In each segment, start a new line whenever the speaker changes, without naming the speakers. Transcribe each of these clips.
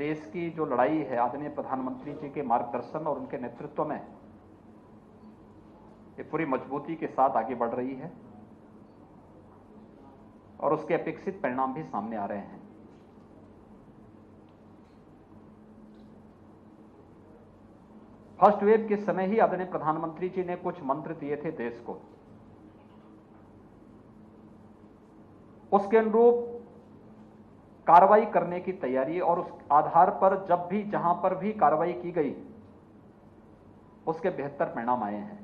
देश की जो लड़ाई है आदरणीय प्रधानमंत्री जी के मार्गदर्शन और उनके नेतृत्व में ये पूरी मजबूती के साथ आगे बढ़ रही है और उसके अपेक्षित परिणाम भी सामने आ रहे हैं। फर्स्ट वेव के समय ही आदरणीय प्रधानमंत्री जी ने कुछ मंत्र दिए थे देश को, उसके अनुरूप कार्रवाई करने की तैयारी और उस आधार पर जब भी जहां पर भी कार्रवाई की गई उसके बेहतर परिणाम आए हैं।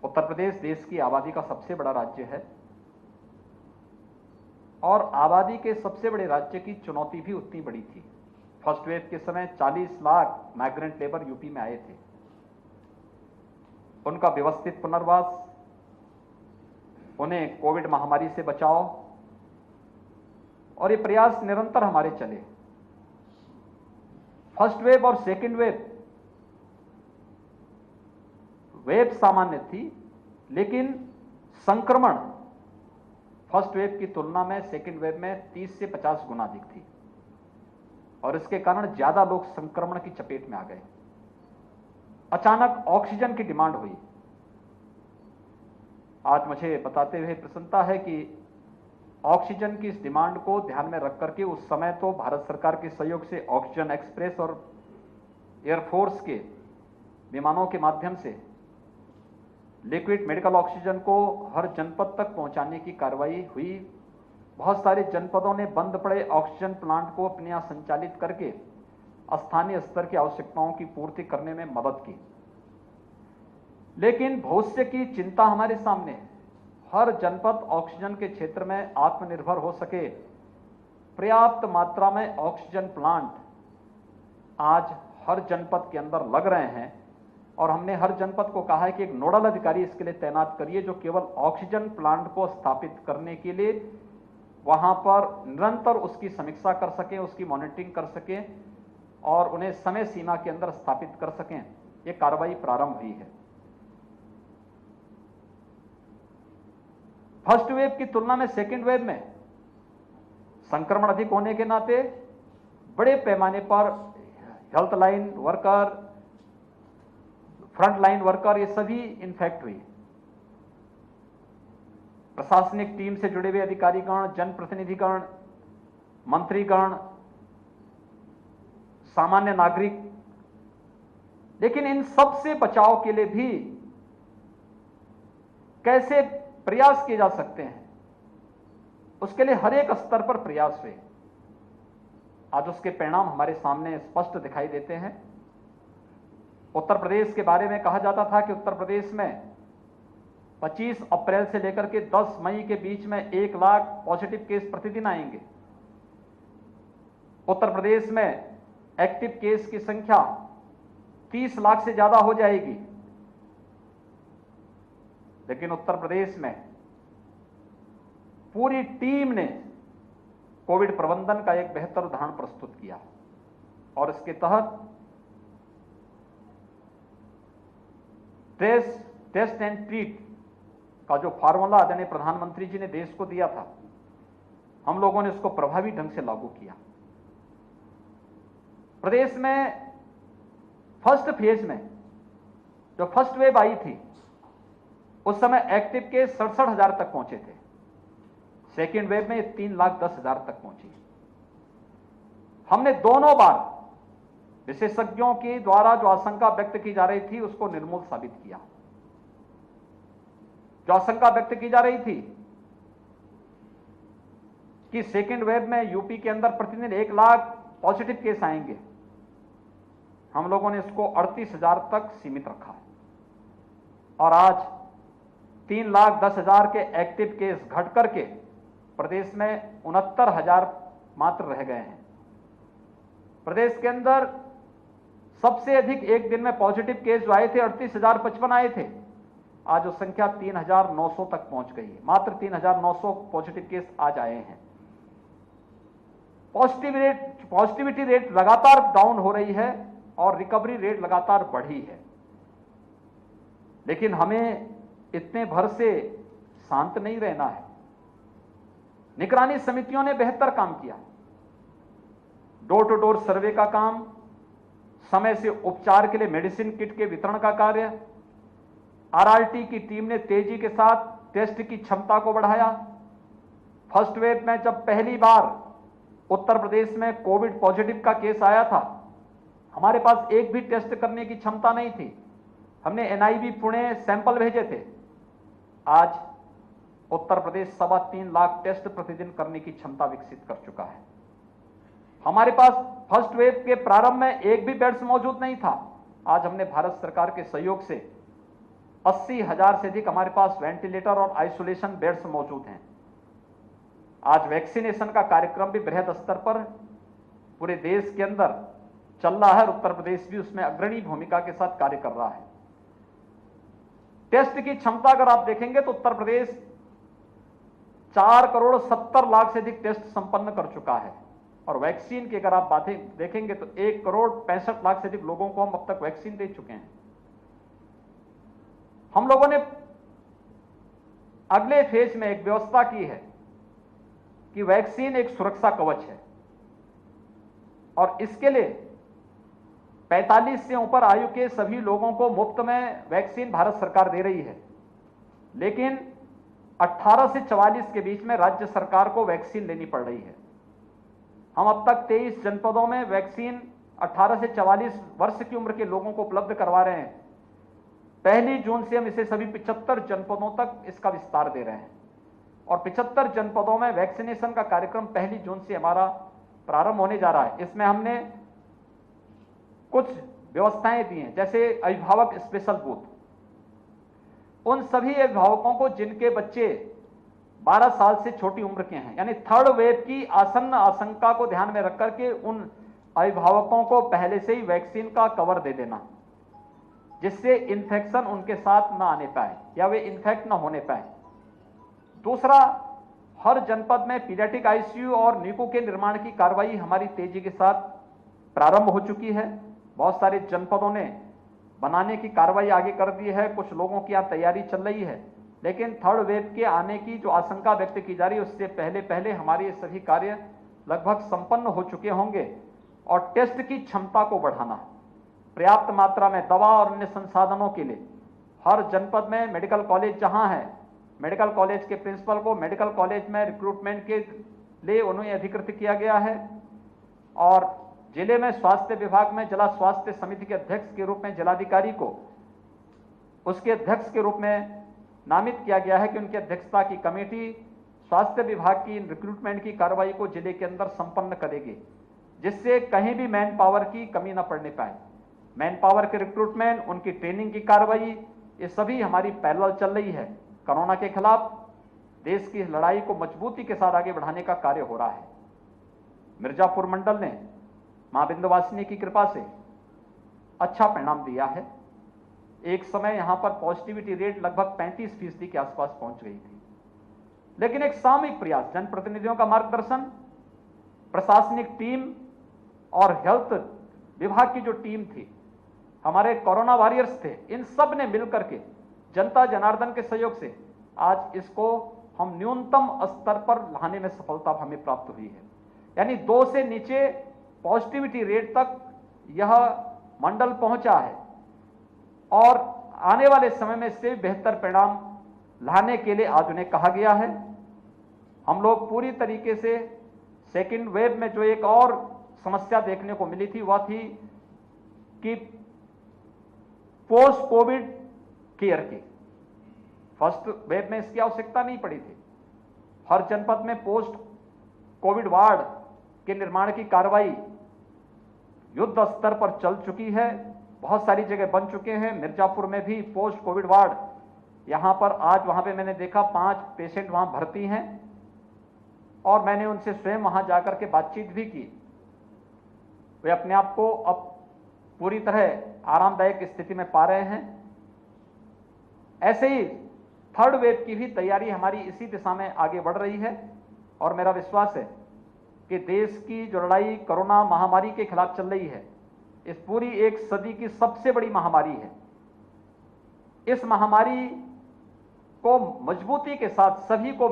उत्तर प्रदेश देश की आबादी का सबसे बड़ा राज्य है और आबादी के सबसे बड़े राज्य की चुनौती भी उतनी बड़ी थी। फर्स्ट वेव के समय 40 लाख माइग्रेंट लेबर यूपी में आए थे। उनका व्यवस्थित पुनर्वास, उन्हें कोविड महामारी से बचाव और ये प्रयास निरंतर हमारे चले। फर्स्ट वेव और सेकेंड वेव सामान्य थी, लेकिन संक्रमण फर्स्ट वेव की तुलना में सेकेंड वेव में 30 से 50 गुना अधिक थी और इसके कारण ज्यादा लोग संक्रमण की चपेट में आ गए। अचानक ऑक्सीजन की डिमांड हुई। आज मुझे बताते हुए प्रसन्नता है कि ऑक्सीजन की इस डिमांड को ध्यान में रख करके उस समय तो भारत सरकार के सहयोग से ऑक्सीजन एक्सप्रेस और एयरफोर्स के विमानों के माध्यम से लिक्विड मेडिकल ऑक्सीजन को हर जनपद तक पहुंचाने की कार्रवाई हुई। बहुत सारे जनपदों ने बंद पड़े ऑक्सीजन प्लांट को अपने यहां संचालित करके स्थानीय स्तर की आवश्यकताओं की पूर्ति करने में मदद की। लेकिन भविष्य की चिंता हमारे सामने है। हर जनपद ऑक्सीजन के क्षेत्र में आत्मनिर्भर हो सके, पर्याप्त मात्रा में ऑक्सीजन प्लांट आज हर जनपद के अंदर लग रहे हैं और हमने हर जनपद को कहा है कि एक नोडल अधिकारी इसके लिए तैनात करिए जो केवल ऑक्सीजन प्लांट को स्थापित करने के लिए वहां पर निरंतर उसकी समीक्षा कर सकें, उसकी मॉनिटरिंग कर सकें और उन्हें समय सीमा के अंदर स्थापित कर सकें। यह कार्रवाई प्रारंभ हुई है। फर्स्ट वेव की तुलना में सेकेंड वेव में संक्रमण अधिक होने के नाते बड़े पैमाने पर health line worker, front line worker, ये सभी इन्फेक्ट हुए। प्रशासनिक टीम से जुड़े हुए अधिकारीगण, जनप्रतिनिधिगण, मंत्रीगण, सामान्य नागरिक, लेकिन इन सब से बचाव के लिए भी कैसे प्रयास किए जा सकते हैं, उसके लिए हर एक स्तर पर प्रयास हुए। आज उसके परिणाम हमारे सामने स्पष्ट दिखाई देते हैं। उत्तर प्रदेश के बारे में कहा जाता था कि उत्तर प्रदेश में 25 अप्रैल से लेकर के 10 मई के बीच में 1 लाख पॉजिटिव केस प्रतिदिन आएंगे। उत्तर प्रदेश में एक्टिव केस की संख्या 30 लाख से ज्यादा हो जाएगी। लेकिन उत्तर प्रदेश में पूरी टीम ने कोविड प्रबंधन का एक बेहतर उदाहरण प्रस्तुत किया और इसके तहत टेस्ट एंड ट्रीट का जो फार्मूला आदरणीय प्रधानमंत्री जी ने देश को दिया था, हम लोगों ने उसको प्रभावी ढंग से लागू किया। प्रदेश में फर्स्ट फेज में जो फर्स्ट वेव आई थी उस समय एक्टिव केस 67,000 तक पहुंचे थे। सेकेंड वेव में 3,10,000 तक पहुंची। हमने दोनों बार विशेषज्ञों के द्वारा जो आशंका व्यक्त की जा रही थी उसको निर्मूल साबित किया। जो आशंका व्यक्त की जा रही थी कि सेकेंड वेव में यूपी के अंदर प्रतिदिन 1 लाख पॉजिटिव केस आएंगे, हम लोगों ने इसको 38,000 तक सीमित रखा है और आज 3,10,000 के एक्टिव केस घट करके प्रदेश में 69,000 मात्र रह गए हैं। प्रदेश के अंदर सबसे अधिक एक दिन में पॉजिटिव केस जो आए थे 38,055 आए थे, आज वो संख्या 3,900 तक पहुंच गई है। मात्र 3,900 पॉजिटिव केस आज आए हैं। पॉजिटिविटी रेट लगातार डाउन हो रही है और रिकवरी रेट लगातार बढ़ी है। लेकिन हमें इतने भर से शांत नहीं रहना है। निगरानी समितियों ने बेहतर काम किया। डोर टू डोर सर्वे का काम, समय से उपचार के लिए मेडिसिन किट के वितरण का कार्य, आरआरटी की टीम ने तेजी के साथ टेस्ट की क्षमता को बढ़ाया। फर्स्ट वेव में जब पहली बार उत्तर प्रदेश में कोविड पॉजिटिव का केस आया था, हमारे पास एक भी टेस्ट करने की क्षमता नहीं थी। हमने एनआईवी पुणे सैंपल भेजे थे। आज उत्तर प्रदेश 3.25 लाख टेस्ट प्रतिदिन करने की क्षमता विकसित कर चुका है। हमारे पास फर्स्ट वेव के प्रारंभ में एक भी बेड्स मौजूद नहीं था। आज हमने भारत सरकार के सहयोग से 80,000 से अधिक हमारे पास वेंटिलेटर और आइसोलेशन बेड्स मौजूद हैं। आज वैक्सीनेशन का कार्यक्रम भी बृहद स्तर पर पूरे देश के अंदर चल रहा है और उत्तर प्रदेश भी उसमें अग्रणी भूमिका के साथ कार्य कर रहा है। टेस्ट की क्षमता अगर आप देखेंगे तो उत्तर प्रदेश 4,70,00,000 से अधिक टेस्ट संपन्न कर चुका है और वैक्सीन की अगर आप बातें देखेंगे तो 1,65,00,000 से अधिक लोगों को हम अब तक वैक्सीन दे चुके हैं। हम लोगों ने अगले फेज में एक व्यवस्था की है कि वैक्सीन एक सुरक्षा कवच है और इसके लिए 45 से ऊपर आयु के सभी लोगों को मुफ्त में वैक्सीन भारत सरकार दे रही है, लेकिन 18 से 44 के बीच में राज्य सरकार को वैक्सीन लेनी पड़ रही है। हम अब तक 23 जनपदों में वैक्सीन 18 से 44 वर्ष की उम्र के लोगों को उपलब्ध करवा रहे हैं। 1 जून से हम इसे सभी 75 जनपदों तक इसका विस्तार दे रहे हैं और 75 जनपदों में वैक्सीनेशन का कार्यक्रम 1 जून से हमारा प्रारंभ होने जा रहा है। इसमें हमने कुछ व्यवस्थाएं दी हैं, जैसे अभिभावक स्पेशल बूथ। उन सभी अभिभावकों को जिनके बच्चे 12 साल से छोटी उम्र के हैं, यानी थर्ड वेव की आसन्न आशंका को ध्यान में रखकर के उन अभिभावकों को पहले से ही वैक्सीन का कवर दे देना, जिससे इन्फेक्शन उनके साथ ना आने पाए या वे इन्फेक्ट ना होने पाए। दूसरा, हर जनपद में पीडियाट्रिक आईसीयू और नीको के निर्माण की कार्रवाई हमारी तेजी के साथ प्रारंभ हो चुकी है। बहुत सारे जनपदों ने बनाने की कार्रवाई आगे कर दी है, कुछ लोगों की यहाँ तैयारी चल रही है, लेकिन थर्ड वेव के आने की जो आशंका व्यक्त की जा रही है उससे पहले पहले हमारे ये सभी कार्य लगभग संपन्न हो चुके होंगे। और टेस्ट की क्षमता को बढ़ाना, पर्याप्त मात्रा में दवा और अन्य संसाधनों के लिए हर जनपद में मेडिकल कॉलेज जहां है, मेडिकल कॉलेज के प्रिंसिपल को मेडिकल कॉलेज में रिक्रूटमेंट के लिए उन्हें अधिकृत किया गया है और जिले में स्वास्थ्य विभाग में जिला स्वास्थ्य समिति के अध्यक्ष के रूप में जिलाधिकारी को उसके अध्यक्ष के रूप में नामित किया गया है कि उनकी अध्यक्षता की कमेटी स्वास्थ्य विभाग की रिक्रूटमेंट की कार्रवाई को जिले के अंदर संपन्न करेगी, जिससे कहीं भी मैन पावर की कमी न पड़ने पाए। मैन पावर के रिक्रूटमेंट, उनकी ट्रेनिंग की कार्रवाई, ये सभी हमारी पैरेलल चल रही है। कोरोना के खिलाफ देश की लड़ाई को मजबूती के साथ आगे बढ़ाने का कार्य हो रहा है। मिर्जापुर मंडल ने मां विंध्यवासिनी की कृपा से अच्छा परिणाम दिया है। एक समय यहां पर पॉजिटिविटी रेट लगभग 35% के आसपास पहुंच गई थी, लेकिन एक सामूहिक प्रयास, जनप्रतिनिधियों का मार्गदर्शन, प्रशासनिक टीम और हेल्थ विभाग की जो टीम थी, हमारे कोरोना वॉरियर्स थे, इन सब ने मिलकर के जनता जनार्दन के सहयोग से आज इसको हम न्यूनतम स्तर पर लाने में सफलता हमें प्राप्त हुई है। यानी 2 से नीचे पॉजिटिविटी रेट तक यह मंडल पहुंचा है और आने वाले समय में इससे बेहतर परिणाम लाने के लिए आज उन्हें कहा गया है। हम लोग पूरी तरीके से सेकेंड वेव में जो एक और समस्या देखने को मिली थी वह थी कि पोस्ट कोविड केयर की। फर्स्ट वेव में इसकी आवश्यकता नहीं पड़ी थी। हर जनपद में पोस्ट कोविड वार्ड के निर्माण की कार्रवाई युद्ध स्तर पर चल चुकी है, बहुत सारी जगह बन चुके हैं। मिर्जापुर में भी पोस्ट कोविड वार्ड, यहां पर आज वहां पे मैंने देखा 5 पेशेंट वहां भर्ती हैं और मैंने उनसे स्वयं वहां जाकर के बातचीत भी की। वे अपने आप को अब पूरी तरह आरामदायक स्थिति में पा रहे हैं। ऐसे ही थर्ड वेव की भी तैयारी हमारी इसी दिशा में आगे बढ़ रही है और मेरा विश्वास है कि देश की जो लड़ाई कोरोना महामारी के खिलाफ चल रही है, इस पूरी एक सदी की सबसे बड़ी महामारी है। इस महामारी को मजबूती के साथ सभी को